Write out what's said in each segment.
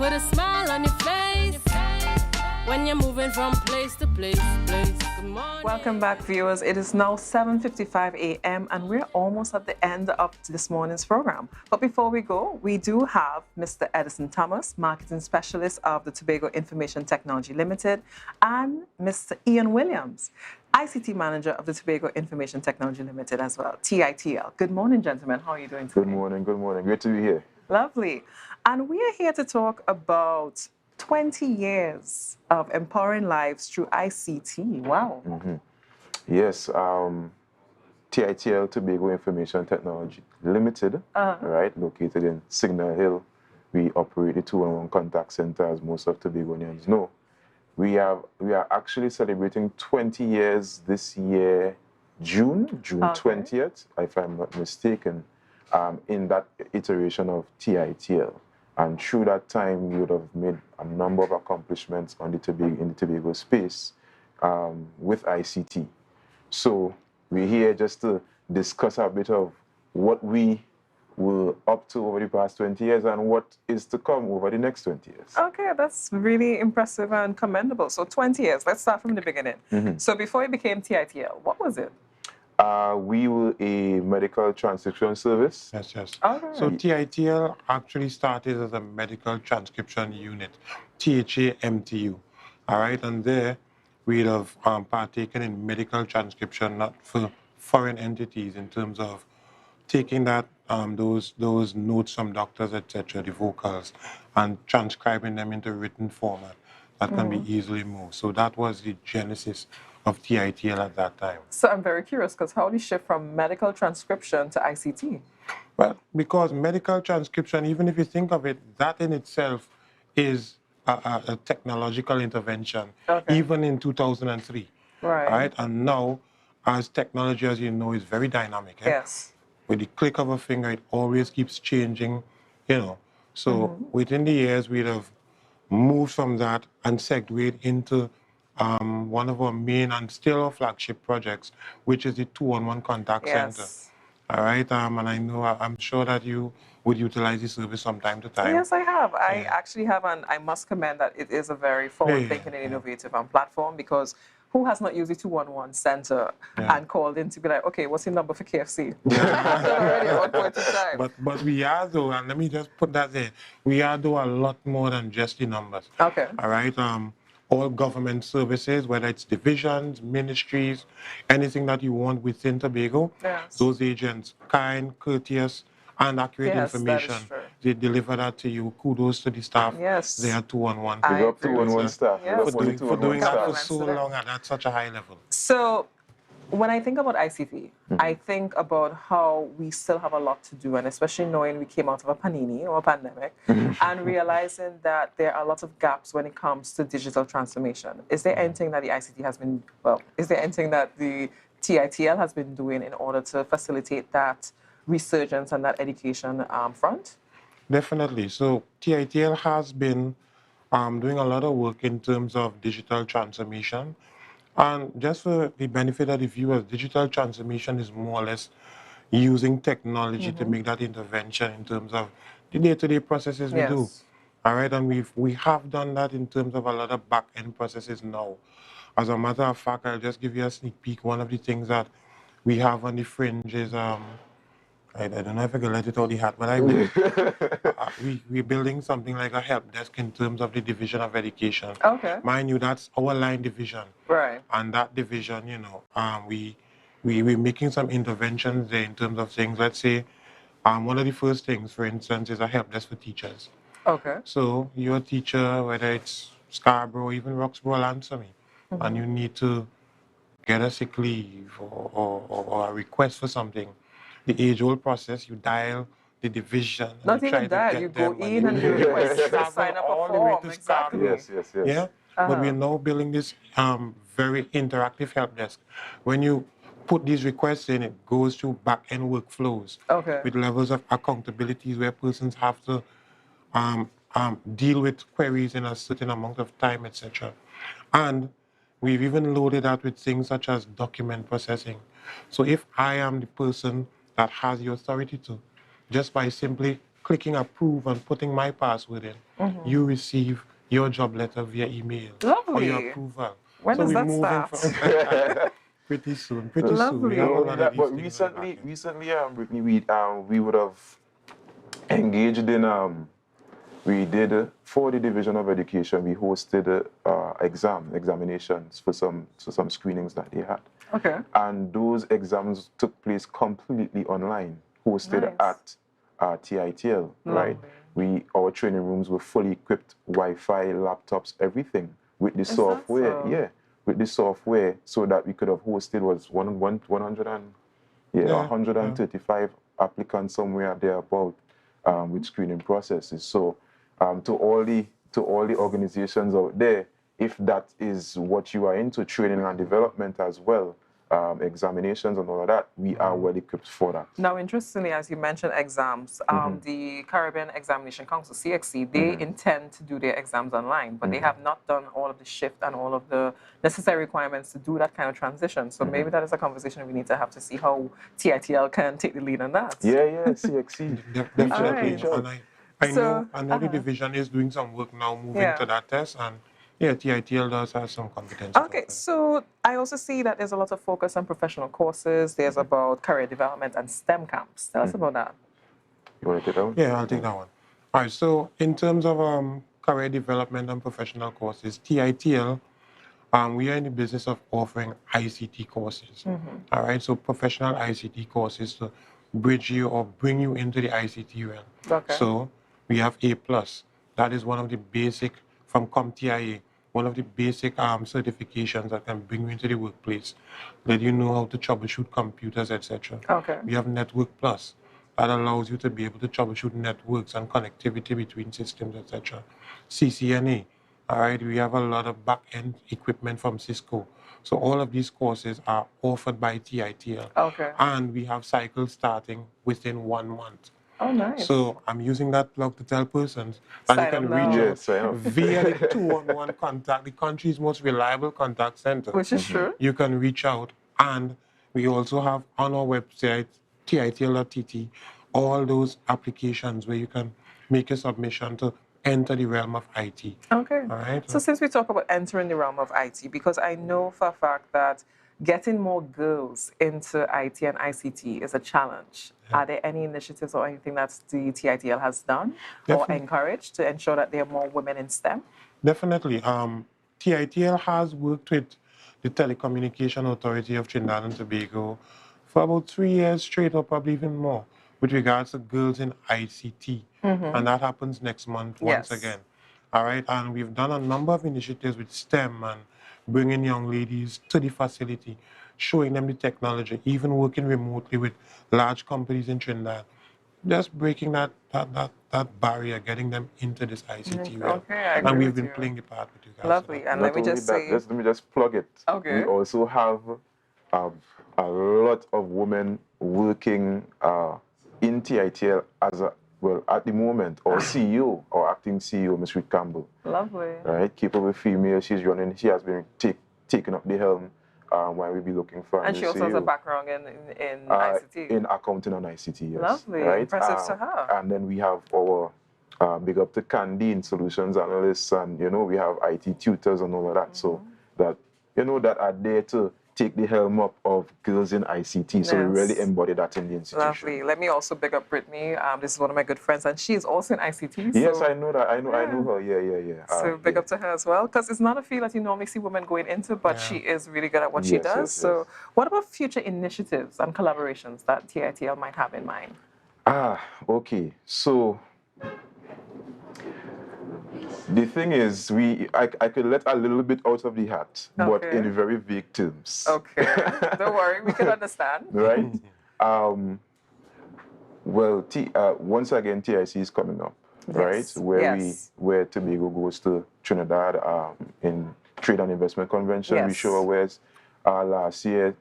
with a smile on your face when you're moving from place to place. Good morning. Welcome back, viewers. It is now 7:55 a.m. and we're almost at the end of this morning's program. But before we go, we do have Mr. Eddison Thomas, Marketing Specialist of the Tobago Information Technology Limited, and Mr. Ian Williams, ICT Manager of the Tobago Information Technology Limited as well, TITL. Good morning, gentlemen. How are you doing today? Good morning, good morning. Great to be here. Lovely. And we are here to talk about 20 years of empowering lives through ICT. Wow. Mm-hmm. Yes, TITL, Tobago Information Technology Limited, right, located in Signal Hill. We operate a 211 contact center, as most of Tobagonians know. We are actually celebrating 20 years this year, June 20th, if I'm not mistaken, in that iteration of TITL. And through that time, we would have made a number of accomplishments on the Tobago space with ICT. So we're here just to discuss a bit of what we were up to over the past 20 years and what is to come over the next 20 years. Okay, that's really impressive and commendable. So 20 years, let's start from the beginning. So before it became TITL, what was it? We were a medical transcription service. Yes, yes. Okay. So TITL actually started as a medical transcription unit, THA-MTU. All right, and there we'd have partaken in medical transcription, not for foreign entities, in terms of taking that those notes from doctors, etc., the vocals, and transcribing them into written format that can be easily moved. So that was the genesis of TITL at that time. So I'm very curious, because how do you shift from medical transcription to ICT? Well, because medical transcription, even if you think of it, that in itself is a technological intervention, even in 2003. Right? And now, as technology, as you know, is very dynamic. Yes. With the click of a finger, it always keeps changing, you know. So within the years, we'd have moved from that and segued into one of our main and still our flagship projects, which is the 211 contact center. All right, and I know, I'm sure that you would utilize the service from time to time. Yes, I have. I actually have, and I must commend that it is a very forward-thinking and innovative platform, because who has not used the 211 center and called in to be like, okay, what's the number for KFC? Already at one point in time. But we are, though, and let me just put that there, we are, though, a lot more than just the numbers. Okay. All right. All government services, whether it's divisions, ministries, anything that you want within Tobago, those agents, kind, courteous, and accurate information, they deliver that to you. Kudos to the staff. Yes. They are 211. We got 211 staff. For doing that for so long and at such a high level. So when I think about ICT, I think about how we still have a lot to do, and especially knowing we came out of a panini or a pandemic, and realizing that there are lots of gaps when it comes to digital transformation. Is there anything that the ICT has been, is there anything that the TITL has been doing in order to facilitate that resurgence and that education front? Definitely. So TITL has been doing a lot of work in terms of digital transformation. And just for the benefit of the viewers, digital transformation is more or less using technology to make that intervention in terms of the day-to-day processes we do. All right, and we have done that in terms of a lot of back-end processes now. As a matter of fact, I'll just give you a sneak peek. One of the things that we have on the fringe is, I don't know if I can let it out the hat, but I will. We're building something like a help desk in terms of the division of education. Okay. Mind you, that's our line division. Right. And that division, you know, we're making some interventions there in terms of things. Let's say, one of the first things, for instance, is a help desk for teachers. Okay. So you're a teacher, whether it's Scarborough, even Roxborough, answer me, and you need to get a sick leave or a request for something. The age-old process, you dial the division. Not even that, you go in and you request, sign up a form. Exactly. Yes. Yeah, but we're now building this very interactive help desk. When you put these requests in, it goes through back-end workflows with levels of accountability where persons have to deal with queries in a certain amount of time, etc. And we've even loaded that with things such as document processing. So if I am the person that has the authority to, just by simply clicking approve and putting my password in, you receive your job letter via email or your Lovely. approval. When So does we're that moving start? from pretty soon. Pretty soon. We Lovely. have a Not only lot of that, these but things on the back end. recently, Brittany, we would have engaged in we did for the Division of Education. We hosted examinations for some screenings that they had. Okay. And those exams took place completely online, hosted Nice. at TITL, right? Our training rooms were fully equipped, Wi-Fi, laptops, everything with the software. so? Yeah, with the software, so that we could have hosted 135 applicants somewhere there about with screening processes. So to all the organizations out there, if that is what you are into, training and development as well, examinations and all of that, we are well equipped for that. Now, interestingly, as you mentioned exams, the Caribbean Examination Council, CXC, they intend to do their exams online, but they have not done all of the shift and all of the necessary requirements to do that kind of transition. So maybe that is a conversation we need to have to see how TITL can take the lead on that. Yeah, CXC. Definitely. Alright. And I know the division is doing some work now moving to that test, and yeah, TITL does have some competence. Okay, so I also see that there's a lot of focus on professional courses. There's about career development and STEM camps. Tell us about that. You want to take that one? Yeah, I'll take that one. All right, so in terms of career development and professional courses, TITL, we are in the business of offering ICT courses. All right, so professional ICT courses to bridge you or bring you into the ICT realm. Okay. So we have A+. That is one of the basic, from CompTIA, one of the basic certifications that can bring you into the workplace, let you know how to troubleshoot computers, etc. Okay. We have Network Plus. That allows you to be able to troubleshoot networks and connectivity between systems, etc. CCNA. All right, we have a lot of back-end equipment from Cisco. So all of these courses are offered by TITL. Okay. And we have cycles starting within 1 month. Oh, nice. So I'm using that plug to tell persons that you can reach out via the 211 contact, the country's most reliable contact center. Which is true. You can reach out, and we also have on our website, TITL.TT, all those applications where you can make a submission to enter the realm of IT. Okay. All right. So since we talk about entering the realm of IT, because I know for a fact that getting more girls into IT and ICT is a challenge. Are there any initiatives or anything that the TITL has done or encouraged to ensure that there are more women in STEM? Definitely. TITL has worked with the Telecommunication Authority of Trinidad and Tobago for about 3 years straight, or probably even more, with regards to girls in ICT. And that happens next month once again. All right. And we've done a number of initiatives with STEM and bringing young ladies to the facility, showing them the technology, even working remotely with large companies in Trinidad, just breaking that barrier, getting them into this ICT realm. Okay, I agree and we've with been you. playing the part with you guys. Lovely. And let me just say, let me just plug it. Okay. We also have a lot of women working in TITL as a, well, at the moment, our CEO, our acting CEO, Ms. Ruth Campbell. Lovely. Right, capable female. She has been taking up the helm while we be looking for. And she also has a background in ICT. In accounting and ICT, yes. Lovely. Right? Impressive to her. And then we have our big up to Candy in solutions analysts, and we have IT tutors and all of that. So that that are there to take the helm up of girls in ICT. So we really embody that in the institution. Lovely. Let me also big up Brittany. This is one of my good friends, and she is also in ICT. Yes, so I know that. I know her. Yeah. So big up to her as well, because it's not a field that you normally see women going into, but she is really good at what she does. So what about future initiatives and collaborations that TITL might have in mind? Okay. So the thing is, I could let a little bit out of the hat, but in very vague terms. Okay, don't worry, we can understand. Right? Well, once again, TIC is coming up, right? Where Tobago goes to Trinidad in Trade and Investment Convention. We show awares. Last year,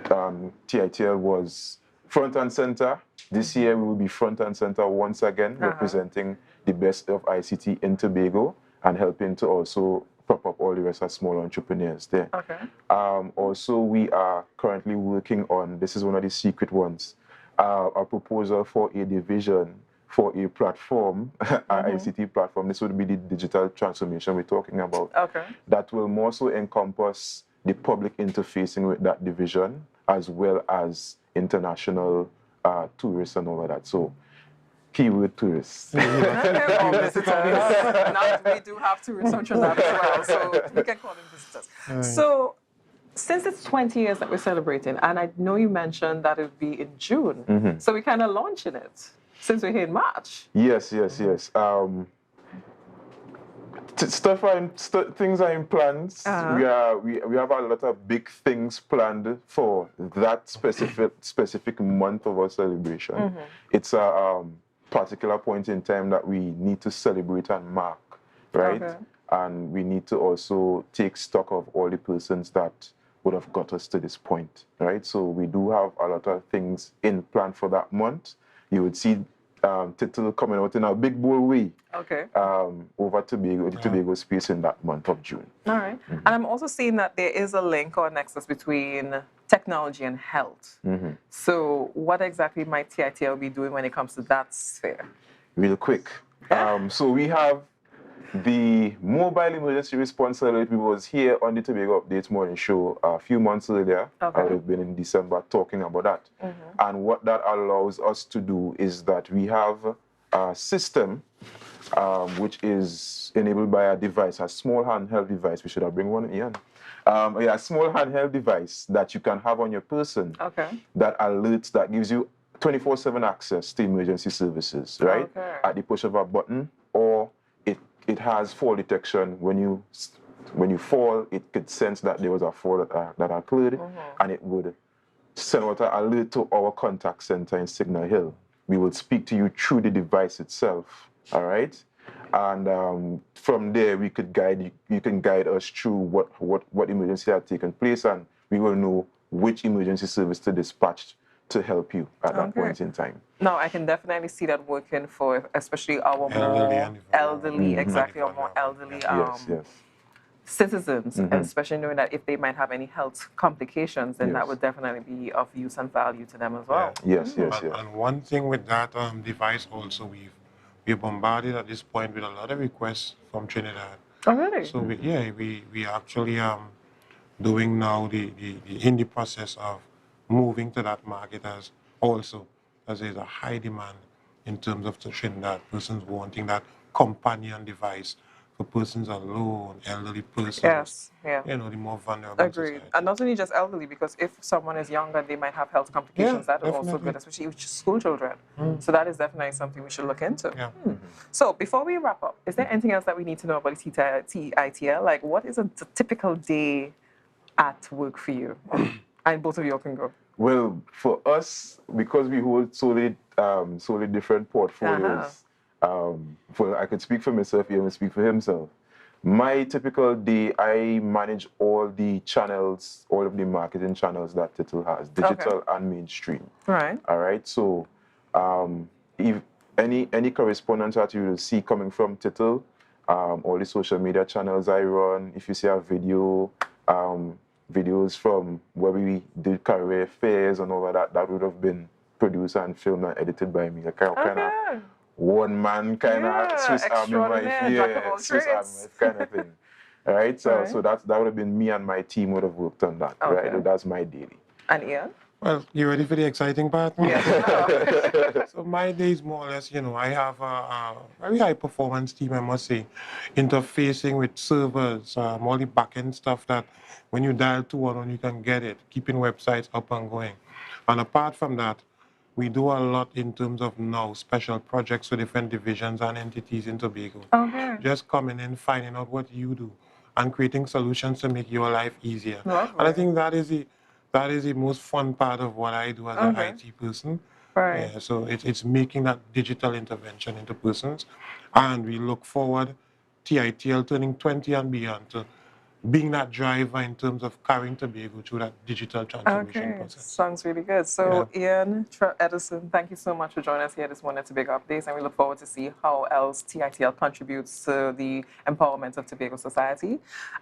TITL was front and center. This year, we will be front and center once again, representing the best of ICT in Tobago and helping to also prop up all the rest of small entrepreneurs there. Okay. Also, we are currently working on, this is one of the secret ones, a proposal for a division for a platform, an ICT platform. This would be the digital transformation we're talking about. Okay. That will more so encompass the public interfacing with that division, as well as international tourists and all of that. So, keyword tourists. Or visitors. Now, we do have tourists on Trinidad as well, so we can call them visitors. So, since it's 20 years that we're celebrating, and I know you mentioned that it would be in June, so we're kind of launching it since we're here in March. Yes. Things are in plans. We have a lot of big things planned for that specific month of our celebration. It's a particular point in time that we need to celebrate and mark, right? Okay. And we need to also take stock of all the persons that would have got us to this point, right? So we do have a lot of things in plan for that month. You would see Title coming out in a big bold way over Tobago, the Tobago space in that month of June. All right. And I'm also seeing that there is a link or a nexus between technology and health. So what exactly might TITL be doing when it comes to that sphere? Real quick. So we have the Mobile Emergency Response Service. We was here on the Tobago Updates Morning Show a few months earlier. I would have been in December talking about that. And what that allows us to do is that we have a system which is enabled by a device, a small handheld device. We should have bring one in. A small handheld device that you can have on your person that alerts, that gives you 24/7 access to emergency services, right? At the push of a button, or it has fall detection. When you fall, it could sense that there was a fall that occurred, and it would send out an alert to our contact center in Signal Hill. We will speak to you through the device itself, all right? And from there, we could guide you. You can guide us through what emergency had taken place, and we will know which emergency service to dispatch to help you at that point in time. No, I can definitely see that working for especially our more elderly, our more elderly citizens, and especially knowing that if they might have any health complications, then that would definitely be of use and value to them as well. Yes. And one thing with that device also, we're bombarded at this point with a lot of requests from Trinidad. Oh, really? So we actually doing now in the process of moving to that market as there's a high demand in terms of Trinidad, persons wanting that companion device for persons alone, elderly persons. The more vulnerable. Agreed. And not only just elderly, because if someone is younger, they might have health complications. That is also good, especially with school children. So that is definitely something we should look into. So before we wrap up, is there anything else that we need to know about TITL? Like, what is a typical day at work for you? And both of you can go. Well, for us, because we hold solely different portfolios, well, I could speak for myself, he will speak for himself. My typical day, I manage all the channels, all of the marketing channels that Title has, digital and mainstream. Right. All right. So, if any correspondence that you will see coming from Title, all the social media channels I run, if you see a video, videos from where we did career fairs and all of that, that would have been produced and filmed and edited by me. Like kind of one man kind of Swiss Army knife, Swiss Army knife kind of thing. All right, so that would have been me and my team would have worked on that. Right, that's my daily. And Ian? Well, you ready for the exciting part? Yes. So my days more or less, I have a very high performance team, I must say, interfacing with servers, all the back-end stuff that when you dial 211, you can get it, keeping websites up and going. And apart from that, we do a lot in terms of now special projects for different divisions and entities in Tobago. Just coming in, finding out what you do, and creating solutions to make your life easier. And I think that is the most fun part of what I do as an IT person. Right. So it's making that digital intervention into persons. And we look forward, TITL turning 20 and beyond, to being that driver in terms of carrying Tobago through that digital transformation Okay, process. sounds really good. So, Ian, Eddison, thank you so much for joining us here this morning at Tobago Updates, and we look forward to see how else TITL contributes to the empowerment of Tobago society.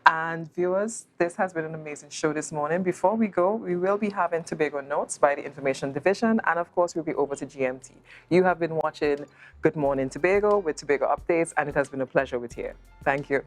And viewers, this has been an amazing show this morning. Before we go, we will be having Tobago Notes by the Information Division, and of course, we'll be over to GMT. You have been watching Good Morning Tobago with Tobago Updates, and it has been a pleasure with you. Thank you.